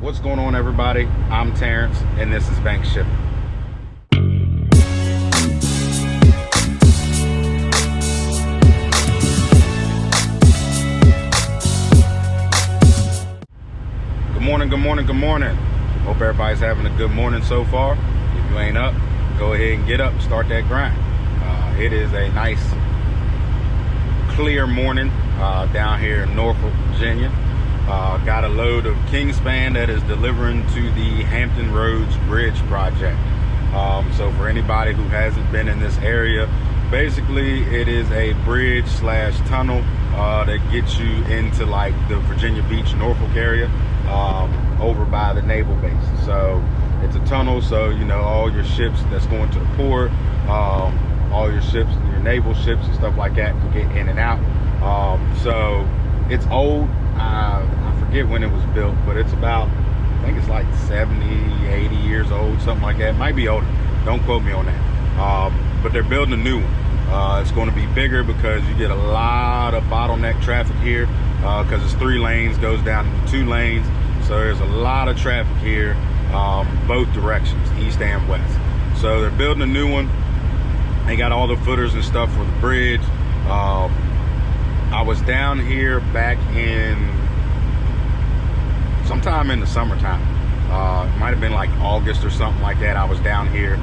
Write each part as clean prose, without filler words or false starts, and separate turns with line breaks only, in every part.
What's going on, everybody? I'm Terrence, and this is Bank Shipping. Good morning, good morning, good morning. Hope everybody's having a good morning so far. If you ain't up, go ahead and get up, start that grind. It is a nice, clear morning down here in Norfolk, Virginia. Got a load of Kingsman that is delivering to the Hampton Roads Bridge project. So for anybody who hasn't been in this area, basically it is a bridge slash tunnel that gets you into like the Virginia Beach, Norfolk area, over by the naval base. So it's a tunnel, so you know all your ships that's going to the port, all your ships, your naval ships and stuff like that can get in and out. So it's old. I forget when it was built, but it's about, I think it's like 70, 80 years old, something like that. It might be older. Don't quote me on that. But they're building a new one. It's going to be bigger because you get a lot of bottleneck traffic here because it's 3 lanes, goes down to 2 lanes. So there's a lot of traffic here, both directions, east and west. So they're building a new one. They got all the footers and stuff for the bridge. I was down here back in sometime in the summertime. It might have been like August or something like that. I was down here.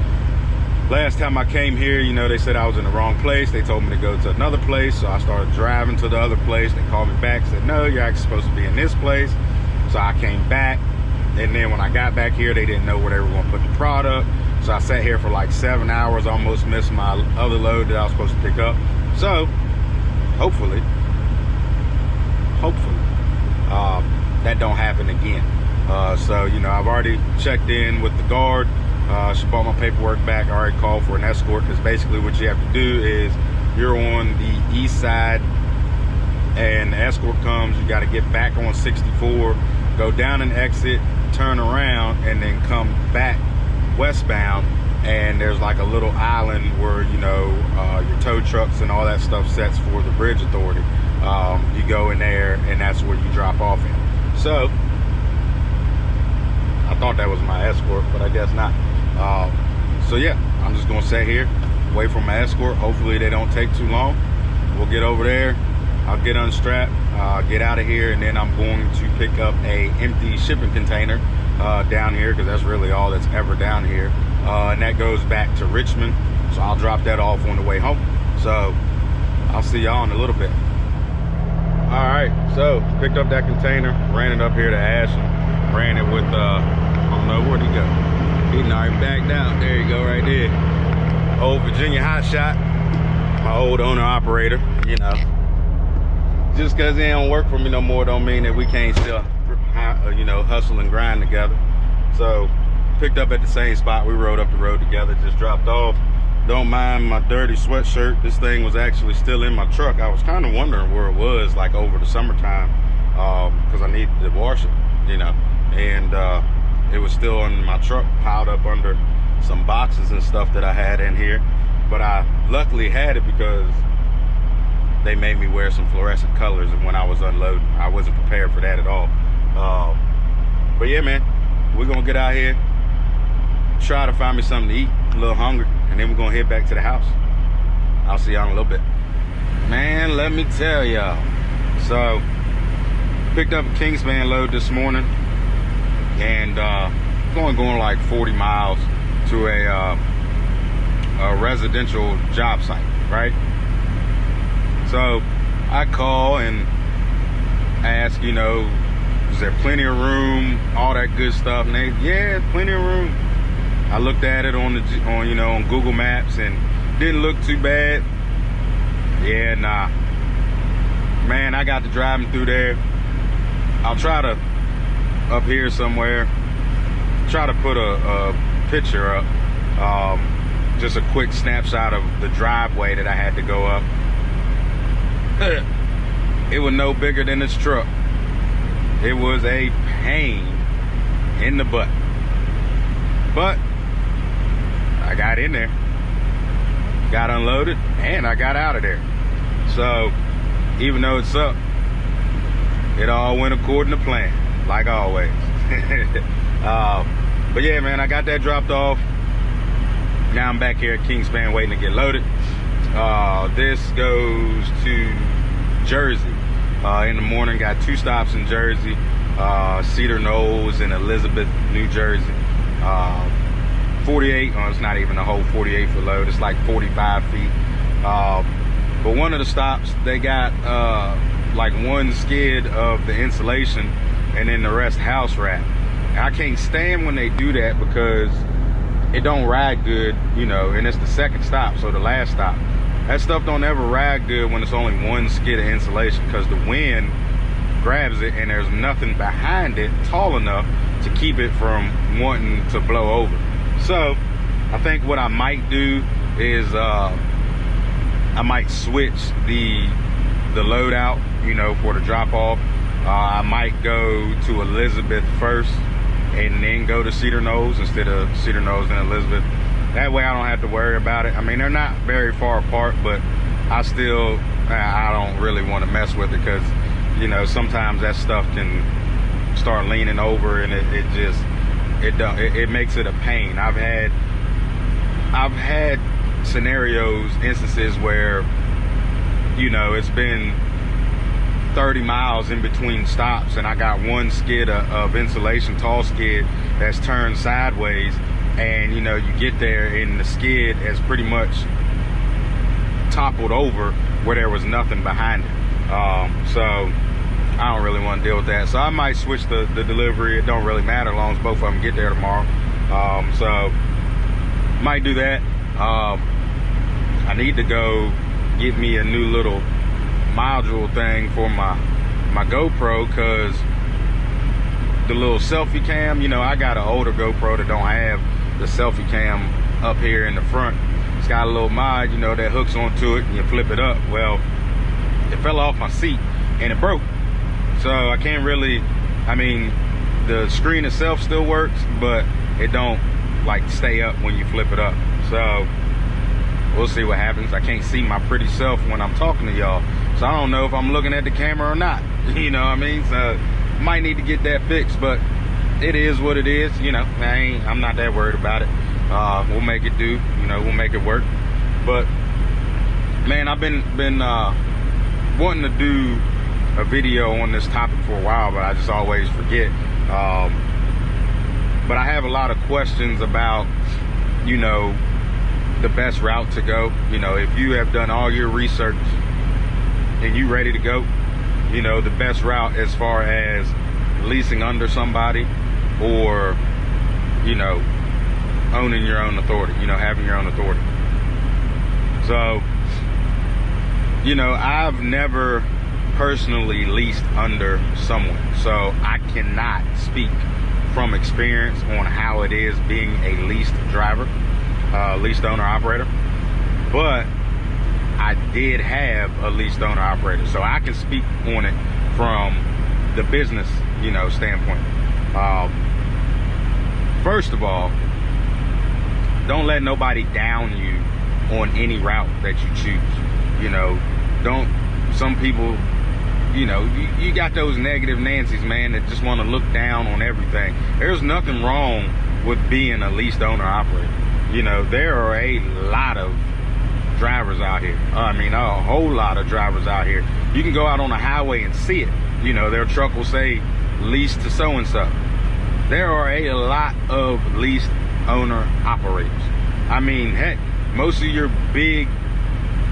Last time I came here, you know, they said I was in the wrong place. They told me to go to another place. So I started driving to the other place. They called me back, said, no, you're actually supposed to be in this place. So I came back. And then when I got back here, they didn't know where they were going to put the product. So I sat here for like 7 hours, almost missed my other load that I was supposed to pick up. So hopefully, that don't happen again. So, you know, I've already checked in with the guard. She brought my paperwork back. I already called for an escort because basically what you have to do is you're on the east side and the escort comes. You got to get back on 64, go down an exit, turn around, and then come back westbound. And there's like a little island where, you know, your tow trucks and all that stuff sets for the bridge authority. You go in there and that's where you drop off in. So I thought that was my escort, but I guess not. So yeah, I'm just gonna sit here, wait for my escort. Hopefully they don't take too long. We'll get over there, I'll get unstrapped, get out of here, and then I'm going to pick up a empty shipping container down here, because that's really all that's ever down here. And that goes back to Richmond. So I'll drop that off on the way home. So I'll see y'all in a little bit. All right, so picked up that container, ran it up here to Ashland, ran it with, I don't know, where'd he go? He already backed out. There you go, right there. Old Virginia Hotshot, my old owner operator, you know. Just because he don't work for me no more don't mean that we can't still, you know, hustle and grind together. So picked up at the same spot. We rode up the road together, just dropped off. Don't mind my dirty sweatshirt. This thing was actually still in my truck. I was kind of wondering where it was like over the summertime because I needed to wash it, you know. And it was still in my truck, piled up under some boxes and stuff that I had in here. But I luckily had it because they made me wear some fluorescent colors when I was unloading. I wasn't prepared for that at all. But yeah, man, we're gonna get out here, try to find me something to eat, a little hungry, and then we're gonna head back to the house. I'll see y'all in a little bit. Man, let me tell y'all. So, picked up a Kingsman Load this morning, and going like 40 miles to a residential job site, right? So, I call and ask, you know, is there plenty of room, all that good stuff, and they, yeah, plenty of room. I looked at it on you know, on Google Maps and didn't look too bad. Yeah, nah. Man, I got to driving through there. I'll try to, up here somewhere, try to put a picture up. Just a quick snapshot of the driveway that I had to go up. It was no bigger than this truck. It was a pain in the butt. But I got in there, got unloaded, and I got out of there. So even though it sucked, it all went according to plan, like always. But yeah, man, I got that dropped off. Now I'm back here at Kingsman waiting to get loaded. This goes to Jersey. In the morning, got 2 stops in Jersey, Cedar Knolls and Elizabeth, New Jersey. 48, it's not even a whole 48-foot load, it's like 45 feet. But one of the stops, they got like 1 skid of the insulation and then the rest house wrap. And I can't stand when they do that because it don't ride good, you know, and it's the second stop, so the last stop. That stuff don't ever ride good when it's only 1 skid of insulation, because the wind grabs it and there's nothing behind it tall enough to keep it from wanting to blow over. So I think what I might do is I might switch the load out, you know, for the drop off. I might go to Elizabeth first and then go to Cedar Knolls instead of Cedar Knolls and Elizabeth. That way I don't have to worry about it. I mean, they're not very far apart, but I don't really want to mess with it, because, you know, sometimes that stuff can start leaning over and it makes it a pain. I've had scenarios, instances where, you know, it's been 30 miles in between stops and I got 1 skid of insulation, tall skid, that's turned sideways, and, you know, you get there and the skid has pretty much toppled over where there was nothing behind it. So I don't really want to deal with that. So I might switch the delivery. It don't really matter as long as both of them get there tomorrow. So might do that. I need to go get me a new little module thing for my GoPro, because the little selfie cam, you know, I got an older GoPro that don't have the selfie cam up here in the front. It's got a little mod, you know, that hooks onto it and you flip it up. Well, it fell off my seat and it broke. So I can't really, I mean, the screen itself still works, but it don't like stay up when you flip it up. So we'll see what happens. I can't see my pretty self when I'm talking to y'all, so I don't know if I'm looking at the camera or not. You know what I mean? So might need to get that fixed, but it is what it is. You know, I'm not that worried about it. We'll make it do, you know, we'll make it work. But man, I've been wanting to do a video on this topic for a while, but I just always forget. But I have a lot of questions about, you know, the best route to go. You know, if you have done all your research and you ready to go, you know, the best route as far as leasing under somebody, or, you know, owning your own authority, you know, having your own authority. So, you know, I've never personally leased under someone, so I cannot speak from experience on how it is being a leased driver, leased owner operator. But I did have a leased owner operator, so I can speak on it from the business, you know, standpoint. First of all, don't let nobody down you on any route that you choose. You know, some people, you know, you got those negative Nancy's, man, that just want to look down on everything. There's nothing wrong with being a leased owner operator. You know, there are a lot of drivers out here. I mean, a whole lot of drivers out here. You can go out on the highway and see it. You know, their truck will say leased to so-and-so. There are a lot of leased owner operators. I mean, heck, most of your big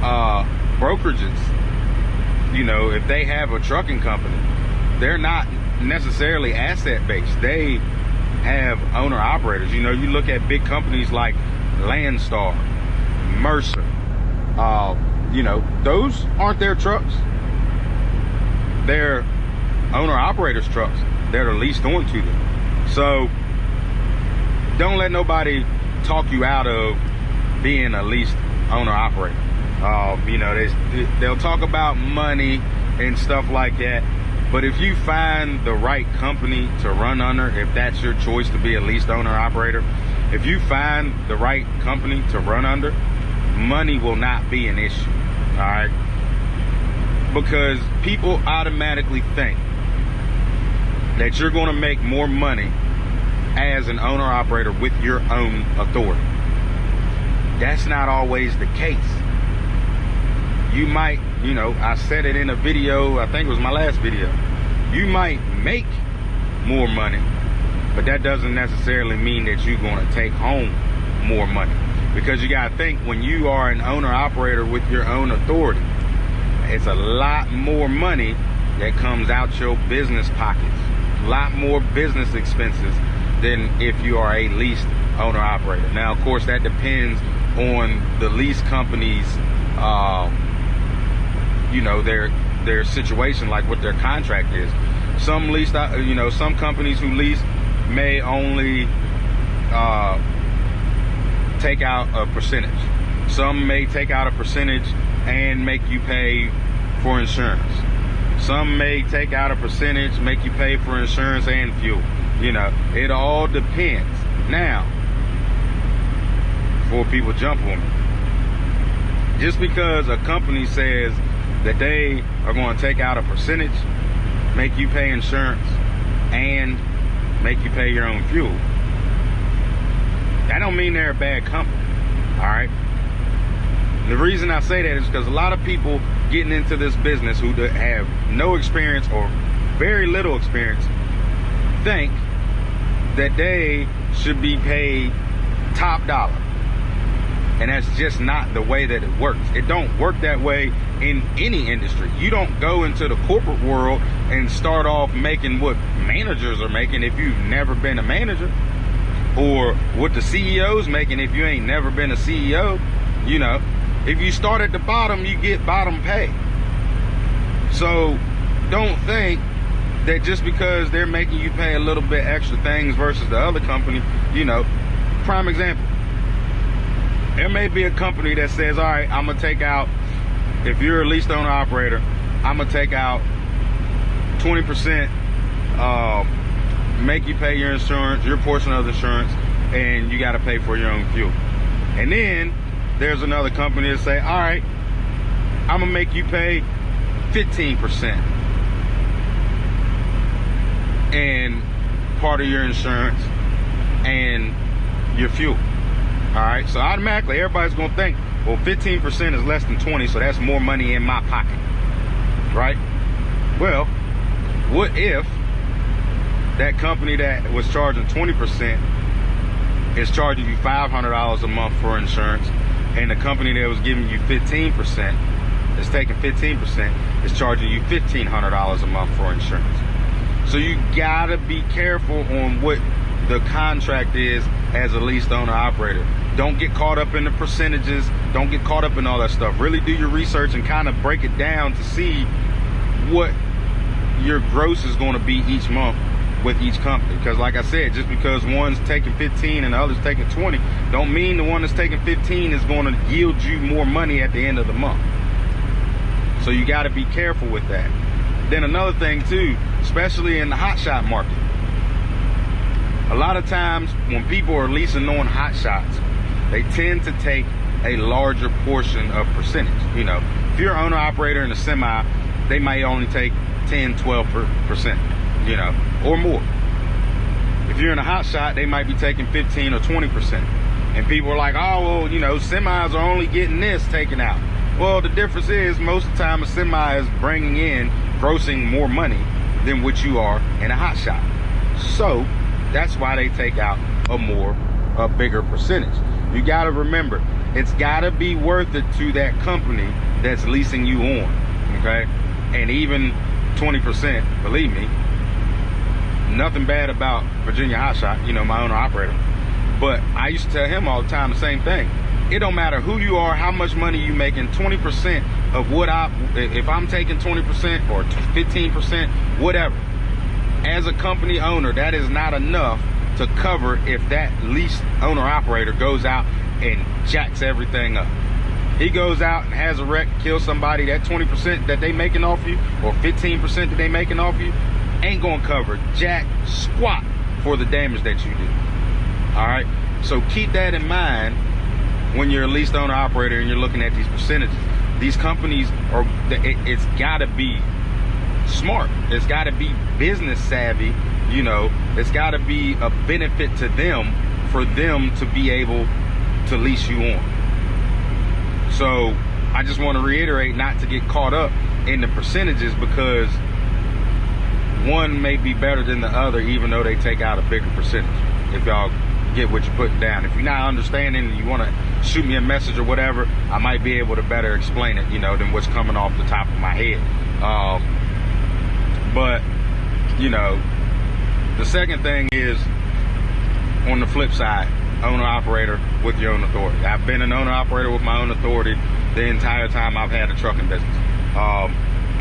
brokerages, you know, if they have a trucking company, they're not necessarily asset-based. They have owner operators. You know, you look at big companies like Landstar, Mercer, you know, those aren't their trucks. They're owner operators trucks that are leased onto them. So don't let nobody talk you out of being a leased owner operator. You know, they'll talk about money and stuff like that, but if you find the right company to run under, if that's your choice to be a leased owner operator, if you find the right company to run under, money will not be an issue. All right, because people automatically think that you're going to make more money as an owner operator with your own authority. That's not always the case. You might, you know, I said it in a video, I think it was my last video. You might make more money, but that doesn't necessarily mean that you're going to take home more money. Because you got to think, when you are an owner operator with your own authority, it's a lot more money that comes out your business pockets. A lot more business expenses than if you are a leased owner operator. Now, of course, that depends on the lease company's, you know, their situation, like what their contract is. Some leased, you know, some companies who lease may only take out a percentage. Some may take out a percentage and make you pay for insurance. Some may take out a percentage, make you pay for insurance and fuel. You know, it all depends. Now, before people jump on me, just because a company says that they are going to take out a percentage, make you pay insurance, and make you pay your own fuel, that don't mean they're a bad company. All right. The reason I say that is because a lot of people getting into this business who have no experience or very little experience think that they should be paid top dollar. And that's just not the way that it works. It don't work that way in any industry. You don't go into the corporate world and start off making what managers are making if you've never been a manager, or what the CEO's making if you ain't never been a CEO. You know, if you start at the bottom, you get bottom pay. So don't think that just because they're making you pay a little bit extra things versus the other company, you know, prime example. There may be a company that says, all right, I'm gonna take out, if you're a leased owner operator, I'm gonna take out 20%, make you pay your insurance, your portion of the insurance, and you gotta pay for your own fuel. And then there's another company that say, all right, I'm gonna make you pay 15% and part of your insurance and your fuel. All right, so automatically everybody's gonna think, well, 15% is less than 20, so that's more money in my pocket, right? Well, what if that company that was charging 20% is charging you $500 a month for insurance, and the company that was giving you 15%, is taking 15%, is charging you $1,500 a month for insurance? So you gotta be careful on what the contract is as a leased owner operator. Don't get caught up in the percentages. Don't get caught up in all that stuff. Really do your research and kind of break it down to see what your gross is going to be each month with each company. Because like I said, just because one's taking 15 and the other's taking 20, don't mean the one that's taking 15 is going to yield you more money at the end of the month. So you got to be careful with that. Then another thing too, especially in the hotshot market, a lot of times when people are leasing on hotshots, they tend to take a larger portion of percentage. You know, if you're an owner operator in a semi, they might only take 10-12%, you know, or more. If you're in a hotshot, they might be taking 15 or 20%. And people are like, oh, well, you know, semis are only getting this taken out. Well, the difference is most of the time a semi is bringing in, grossing more money than what you are in a hotshot. So that's why they take out a bigger percentage. You got to remember, it's got to be worth it to that company that's leasing you on, okay? And even 20%, believe me, nothing bad about Virginia Hotshot, you know, my owner operator. But I used to tell him all the time the same thing. It don't matter who you are, how much money you making, 20% of what if I'm taking 20% or 15%, whatever, as a company owner, that is not enough to cover if that lease owner operator goes out and jacks everything up. He goes out and has a wreck, kills somebody, that 20% that they making off you or 15% that they making off you ain't gonna cover jack squat for the damage that you do. All right, so keep that in mind when you're a leased owner operator and you're looking at these percentages. These companies it's gotta be smart. It's got to be business savvy. You know, it's got to be a benefit to them for them to be able to lease you on. So I just want to reiterate not to get caught up in the percentages, because one may be better than the other, even though they take out a bigger percentage. If y'all get what you're putting down. If you're not understanding and you want to shoot me a message or whatever, I might be able to better explain it, you know, than what's coming off the top of my head. But, you know, the second thing is, on the flip side, owner-operator with your own authority. I've been an owner-operator with my own authority the entire time I've had a trucking business.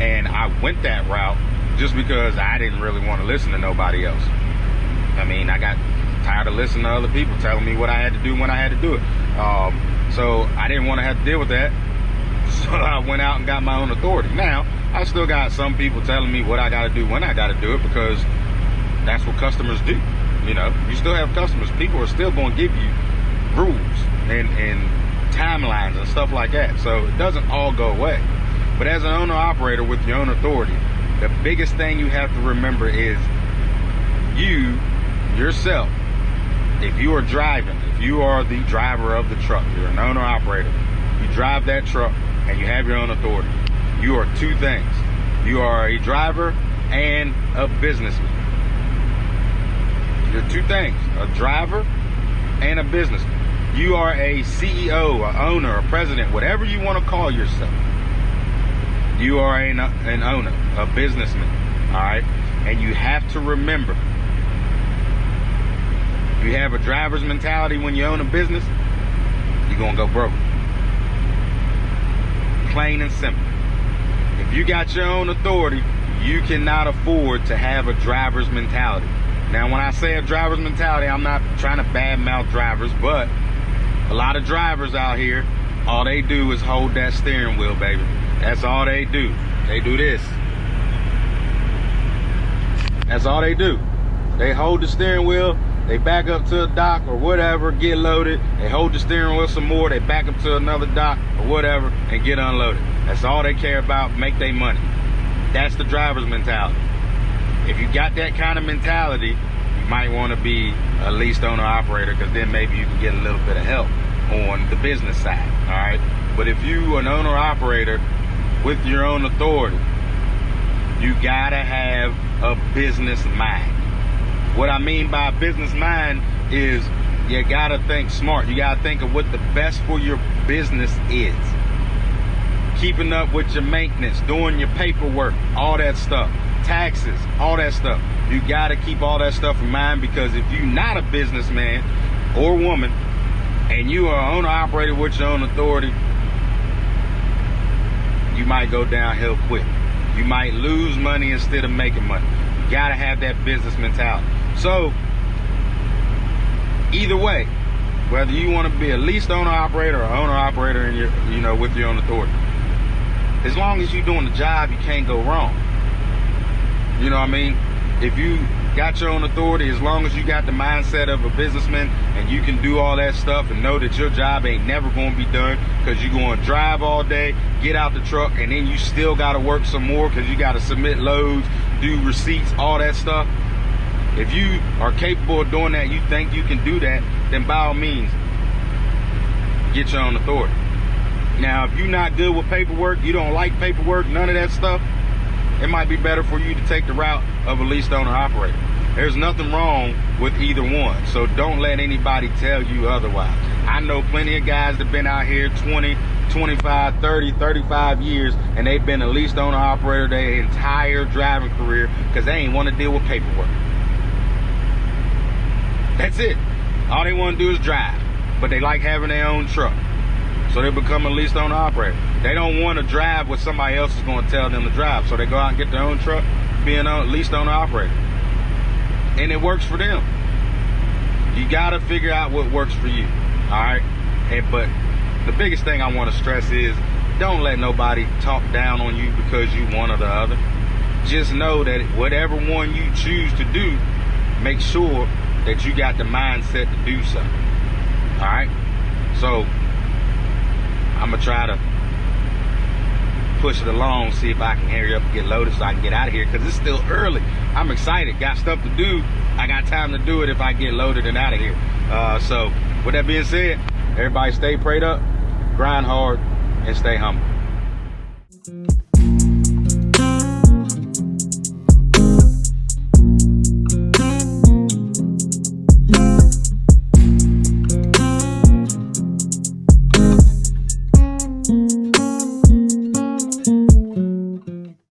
And I went that route just because I didn't really want to listen to nobody else. I mean, I got tired of listening to other people telling me what I had to do when I had to do it. So I didn't want to have to deal with that. So I went out and got my own authority. Now, I still got some people telling me what I got to do when I got to do it, because that's what customers do. You know, you still have customers. People are still going to give you rules and timelines and stuff like that. So it doesn't all go away. But as an owner-operator with your own authority, the biggest thing you have to remember is you, yourself, if you are driving, if you are the driver of the truck, you're an owner-operator, you drive that truck and you have your own authority, you are two things. You are a driver and a businessman. You're two things, a driver and a businessman. You are a CEO, an owner, a president, whatever you want to call yourself. You are an owner, a businessman, all right? And you have to remember, you have a driver's mentality when you own a business, you're going to go broke. Plain and simple. If you got your own authority, you cannot afford to have a driver's mentality. Now, when I say a driver's mentality, I'm not trying to badmouth drivers, but a lot of drivers out here, all they do is hold that steering wheel, baby. That's all they do. They do this. That's all they do. They hold the steering wheel, they back up to a dock or whatever, get loaded. They hold the steering wheel some more, they back up to another dock or whatever and get unloaded. That's all they care about, make their money. That's the driver's mentality. If you got that kind of mentality, you might want to be a leased owner operator, because then maybe you can get a little bit of help on the business side, all right? But if you an owner operator with your own authority, you gotta have a business mind. What I mean by business mind is you gotta think smart. You gotta think of what the best for your business is. Keeping up with your maintenance, doing your paperwork, all that stuff, taxes, all that stuff. You gotta keep all that stuff in mind, because if you're not a businessman or woman and you are an owner operator with your own authority, you might go downhill quick. You might lose money instead of making money. You gotta have that business mentality. So either way, whether you want to be a leased owner operator or owner operator in your, you know, with your own authority, as long as you're doing the job, you can't go wrong. You know what I mean? If you got your own authority, as long as you got the mindset of a businessman and you can do all that stuff and know that your job ain't never going to be done, because you're going to drive all day, get out the truck, and then you still got to work some more because you got to submit loads, do receipts, all that stuff. If you are capable of doing that, you think you can do that, then by all means, get your own authority. Now, if you're not good with paperwork, you don't like paperwork, none of that stuff, it might be better for you to take the route of a leased owner operator. There's nothing wrong with either one, so don't let anybody tell you otherwise. I know plenty of guys that have been out here 20, 25, 30, 35 years, and they've been a leased owner operator their entire driving career because they ain't want to deal with paperwork. That's it. All they want to do is drive, but they like having their own truck. So they become a leased owner operator. They don't want to drive what somebody else is going to tell them to drive. So they go out and get their own truck, being a leased owner operator. And it works for them. You got to figure out what works for you. All right? But the biggest thing I want to stress is don't let nobody talk down on you because you one or the other. Just know that whatever one you choose to do, make sure that you got the mindset to do so. All right? So I'm going to try to push it along, see if I can hurry up and get loaded so I can get out of here, because it's still early. I'm excited, got stuff to do. I got time to do it if I get loaded and out of here. So with that being said, everybody stay prayed up, grind hard, and stay humble.